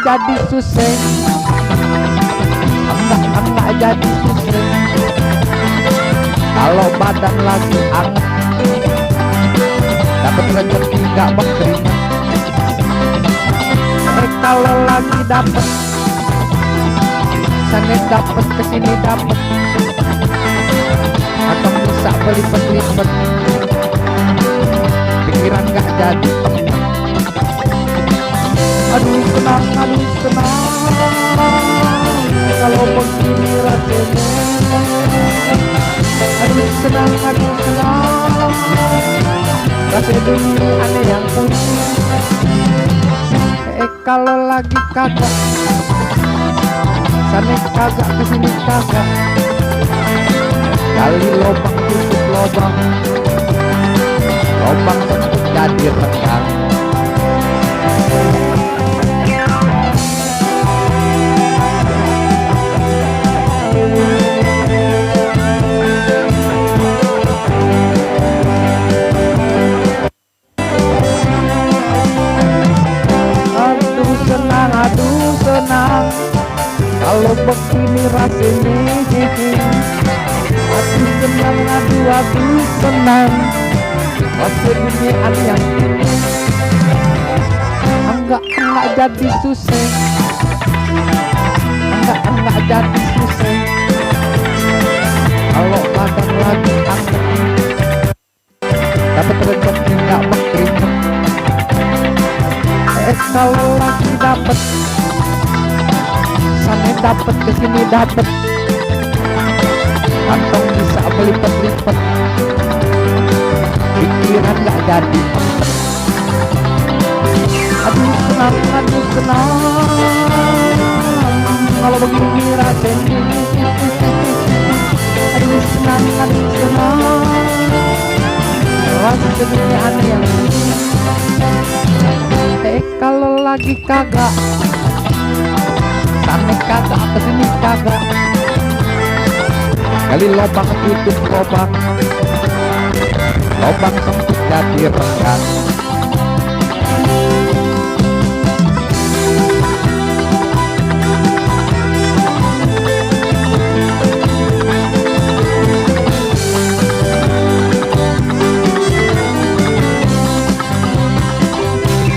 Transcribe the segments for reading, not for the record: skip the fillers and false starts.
jadi susah, enggak jadi susah. Kalau badan lagi anget, dapat rezeki nggak berkeringat. Kalau lagi dapet, sana dapet kesini dapet, atau bisa belipet-lipet, pikiran nggak jadi. Aduh senang, kalau begini rasanya. Aduh senang, rasa dunia aneh yang punya. Kalau lagi kagak, sana kagak kesini kagak, kali lobang tutup lobang, lobang tentu jadi renggang. Aduh senang, kalau begini rasanya. Aduh senang, aduh senang, rasa dunia yang ini. Enggak jadi susah, enggak jadi susah. Kalau badan lagi anget, dapat rezeki nggak berkeringat. Kalau lagi dapet, sana dapet kesini dapet, kantong bisa belipet-lipet, pikiran nggak jadi. Aduh senang, kalau begini rasanya. Aduh senang, rasa dunia aneh yang ini. Kalau lagi kagak, sana kagak kesini kagak, kali lobang tutup lobang, lobang sempit jadi renggang.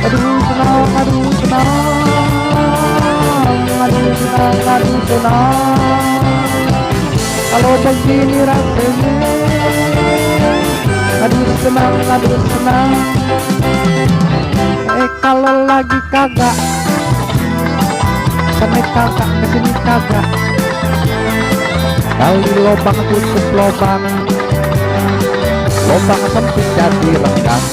Aduh senang, kalau begini rasanya. Aduh senang, kalau lagi kagak, sana kagak kesini kagak, kali lobang tutup lobang, lobang sempit jadi renggang.